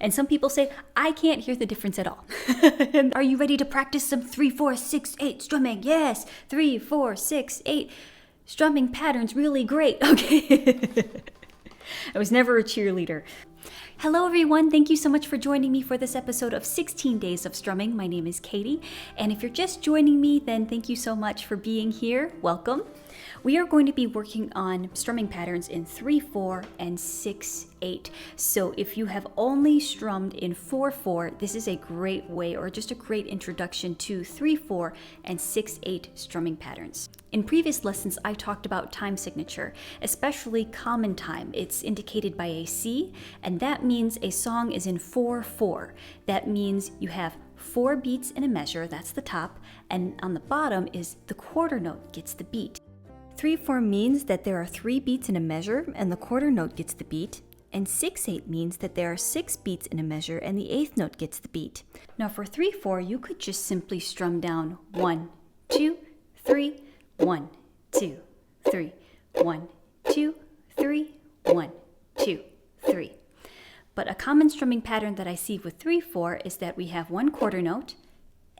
And some people say, I can't hear the difference at all. Are you ready to practice some 3, 4, 6, 8 strumming? Yes, 3, 4, 6, 8 strumming patterns, really great. Okay. I was never a cheerleader. Hello everyone, thank you so much for joining me for this episode of 16 Days of Strumming. My name is Katie, and if you're just joining me, then thank you so much for being here. Welcome. We are going to be working on strumming patterns in 3/4 and 6/8. So if you have only strummed in 4/4, this is a great way, or just a great introduction to 3/4 and 6/8 strumming patterns. In previous lessons, I talked about time signature, especially common time. It's indicated by a C, and that means a song is in 4/4. That means you have 4 beats in a measure, that's the top, and on the bottom is the quarter note gets the beat. 3/4 means that there are 3 beats in a measure and the quarter note gets the beat. And 6/8 means that there are 6 beats in a measure and the 8th note gets the beat. Now for 3/4, you could just simply strum down 1, 2, 3, 1, 2, 3, 1, 2, 3, 1, 2, 3. But a common strumming pattern that I see with 3/4 is that we have 1 quarter note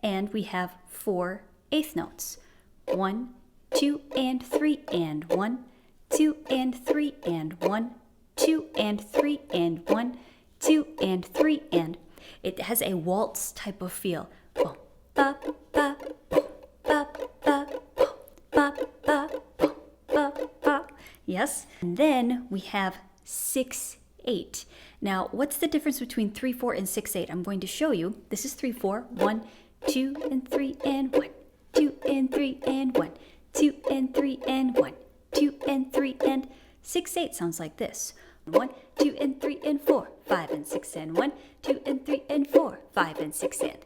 and we have 4 eighth notes. 1, 2 and 3 and 1, 2 and 3 and 1, 2 and 3 and 1, 2 and 3 and. It has a waltz type of feel. Boom, ba, ba, boom, ba, ba, boom, ba, ba, boom, ba, ba. Yes. And then we have 6/8. Now, what's the difference between 3/4 and 6/8? I'm going to show you. This is 3/4. 1, 2 and 3 and 1, 2 and 3 and 1. 2 and 3 and 1, 2 and 3 and 6/8 sounds like this. 1, 2 and 3 and 4, 5 and 6 and 1, 2 and 3 and 4, 5 and 6 and.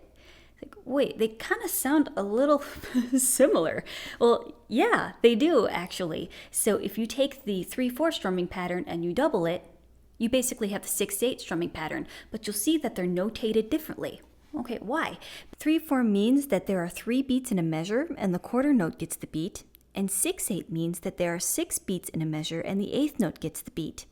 Like, wait, they kind of sound a little similar. Well, yeah, they do actually. So if you take the 3/4 strumming pattern and you double it, you basically have the 6/8 strumming pattern, but you'll see that they're notated differently. Okay, why? 3/4 means that there are 3 beats in a measure and the quarter note gets the beat, and 6/8 means that there are 6 beats in a measure and the 8th note gets the beat.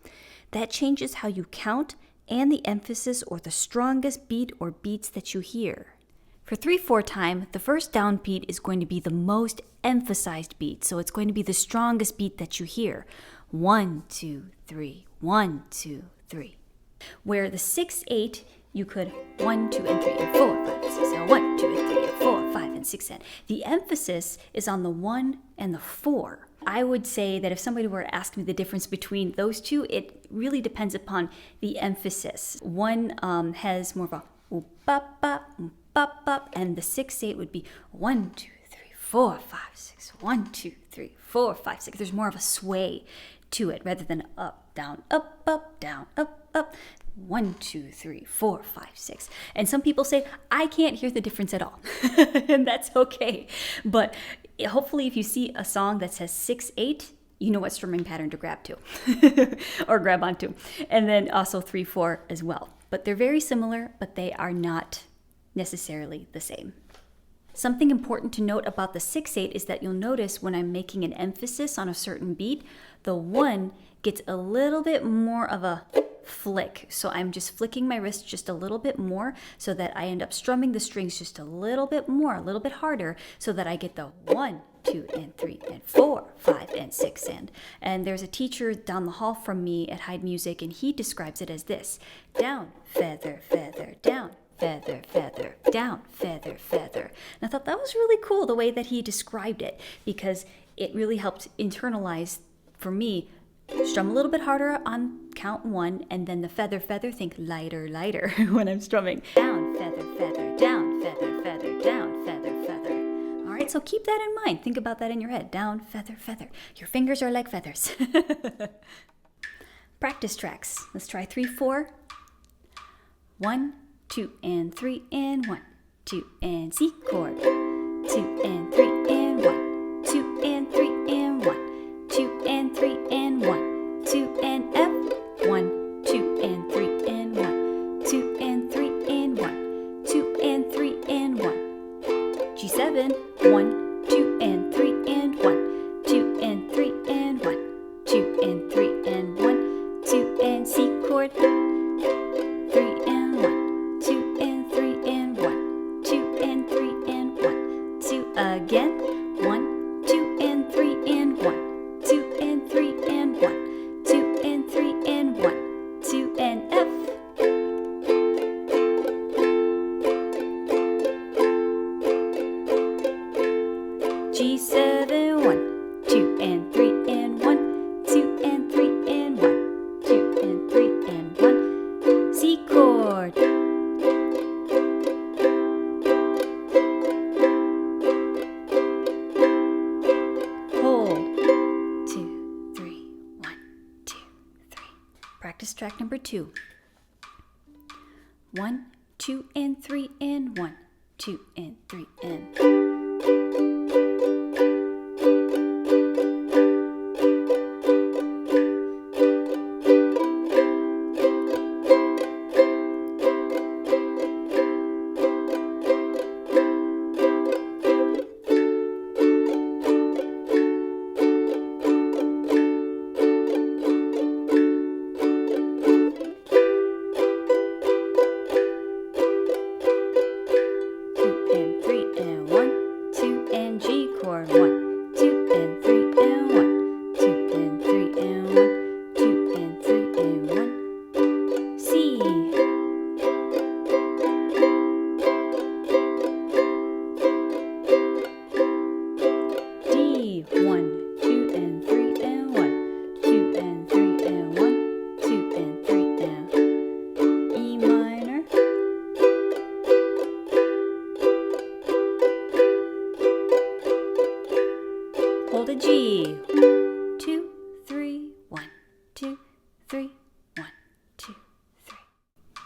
That changes how you count and the emphasis or the strongest beat or beats that you hear. For 3/4 time, the first downbeat is going to be the most emphasized beat, so it's going to be the strongest beat that you hear. 1, 2, 3, 1, 2, 3. Where the 6/8, you could 1, 2, and 3, and 4, 5, and 6, and 1, 2, and 3, and 4, 5, and 6, and. The emphasis is on the 1 and the 4. I would say that if somebody were to ask me the difference between those two, it really depends upon the emphasis. One has more of a bop, bop, bop, bop, and the 6/8 would be 1, 2, 3, 4, 5, 6, 1, 2, 3, 4, 5, 6. There's more of a sway to it rather than up, down, up, down, up. 1, 2, 3, 4, 5, 6. And some people say, I can't hear the difference at all. And that's okay. But hopefully if you see a song that says 6/8, you know what strumming pattern to grab to or grab onto. And then also 3/4 as well. But they're very similar, but they are not necessarily the same. Something important to note about the 6/8 is that you'll notice when I'm making an emphasis on a certain beat, the 1 gets a little bit more of a flick. So I'm just flicking my wrist just a little bit more so that I end up strumming the strings just a little bit more, a little bit harder, so that I get the 1, 2, and 3, and 4, 5, and 6, and. And there's a teacher down the hall from me at Hyde Music, and he describes it as this: down, feather, feather, down, feather, feather, down, feather, feather. And I thought that was really cool the way that he described it, because it really helped internalize for me. Strum a little bit harder on count 1, and then the feather, feather, think lighter, lighter when I'm strumming. Down, feather, feather, down, feather, feather, down, feather, feather. All right, so keep that in mind. Think about that in your head. Down, feather, feather. Your fingers are like feathers. Practice tracks. Let's try 3/4. 1, 2, and 3, and 1, 2, and C chord. 2 and 3, and 1, 2 and 3, and 1. 2 and 3 and 1, 2 and F, 1, 2 and 3 and 1, 2 and 3 and 1, 2 and 3 and 1. G7, 1, 2 and 3 and 1, 2 and 3 and 1, 2 and 3 and 1, 2 and C chord, 3 and chord. Hold. 2, 3, 1, 2, 3. Practice track number 2. 1, 2, and 3, and 1, 2, and 3, and. Hold a G. 2, 3, 1, 2, 3, 1, 2, 3.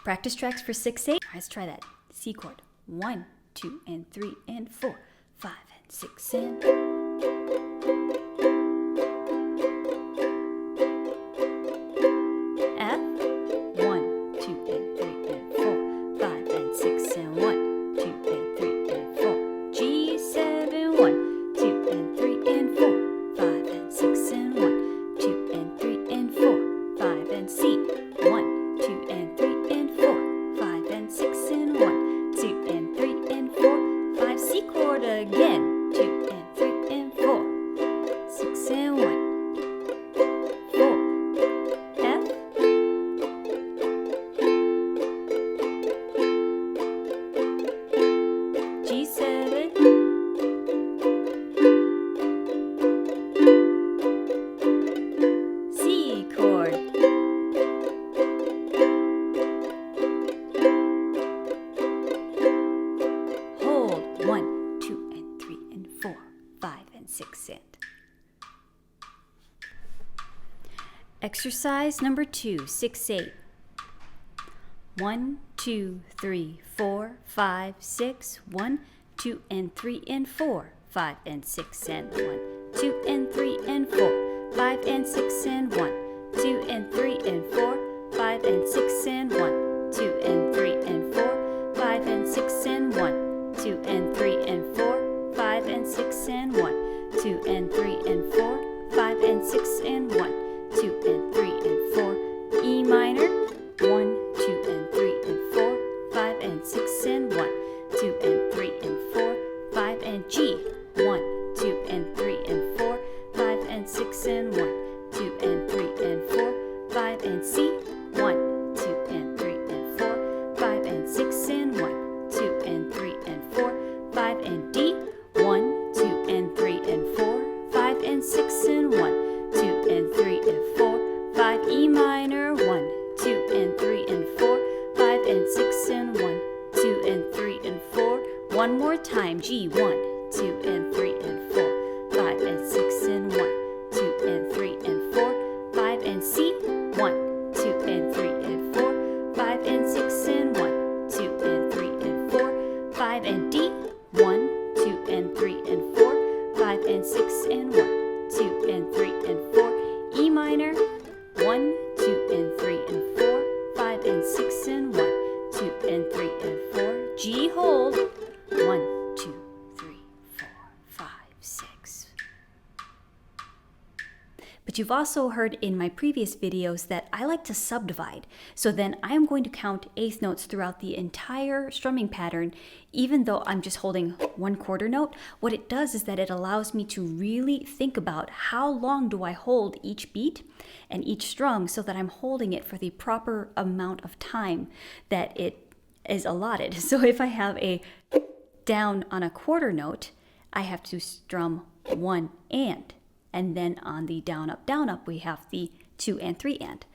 Practice tracks for 6, 8. Let's try that. C chord. 1, 2, and 3, and 4, 5, and 6, and. F. 1, 2, and 3, and 4, 5, and 6, and 1, 2, and 3, and 4. G. 7, 1, 2, and 3, and 4, 5, and 6, and 1, 2, and 3, and 4, 5, and C. 1, 2, and 3, and 4, 5, and 6, and 1, 2, and 3, and 4, 5. C chord again. 2, and 3, and 4, 6, and 1. Exercise number 2, 6, 8. 1, 2, 3, 4, 5, 6, 1, 2, and 3, and 4, 5, and 6, and 1, 2, and 3, and 4, 5, and 6, and 1, 2, and 3, and 4, 5, and 6, and 1, 2, and 3, and 4, 5, and 6, and 1, 2, and 3, and 4, 5, and 6, and 1, 2, and 3, and 4, 5, and 6, and 1. 2 and 3 and 4, E minor, 1, 2 and 3 and 4, 5 and 6 and 1, 2 and 3 and 4, 5 and G, 1, 2 and 3 and 4, 5 and 6 and 1, 2 and 3 and 4, 5 and C, 1, 2 and 3 and 4, 5 and 6 and 1, 2 and 3 and 4, 5 and D, 1, 2 and 3 and 4, 5 and 6 and 1. 2 and 3 and 4, 5, E minor, 1, 2 and 3 and 4, 5 and 6 and 1, 2 and 3 and 4. One more time, G, 1, 2 and 3 and 4, 5 and 6 and 1, 2 and 3 and 4, 5 and C, 1, 2 and 3 and 4, 5 and 6 and 1, 2 and 3 and 4, 5 and D, 1, 2 and 3 and 4, 5 and 6 and 1. 2 and 3 and 4, E minor, 1, 2 and 3 and 4, 5 and 6 and 1, 2 and 3 and 4, G hold, 1, 2, 3, 4, 5, 6. But you've also heard in my previous videos that I like to subdivide. So then I'm going to count eighth notes throughout the entire strumming pattern, even though I'm just holding one quarter note. What it does is that it allows me to really think about how long do I hold each beat and each strum so that I'm holding it for the proper amount of time that it is allotted. So if I have a down on a quarter note, I have to strum 1 and then on the down up, we have the 2 and 3 and.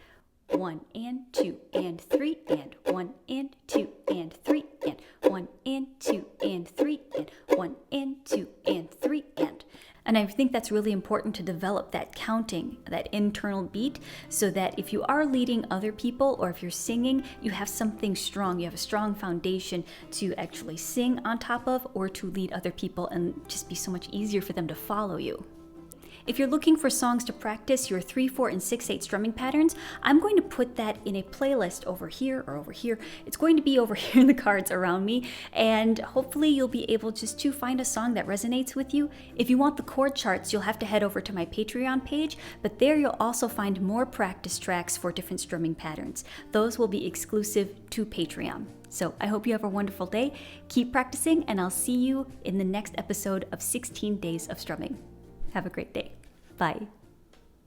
1 and 2 and 3 and 1 and 2 and 3 and 1 and 2 and 3 and 1 and 2 and 3 and. And I think that's really important to develop that counting, that internal beat, so that if you are leading other people or if you're singing, you have something strong. You have a strong foundation to actually sing on top of or to lead other people and just be so much easier for them to follow you. If you're looking for songs to practice your 3, 4, and 6, 8 strumming patterns, I'm going to put that in a playlist over here or over here. It's going to be over here in the cards around me, and hopefully you'll be able just to find a song that resonates with you. If you want the chord charts, you'll have to head over to my Patreon page, but there you'll also find more practice tracks for different strumming patterns. Those will be exclusive to Patreon. So I hope you have a wonderful day. Keep practicing, and I'll see you in the next episode of 16 Days of Strumming. Have a great day. Bye.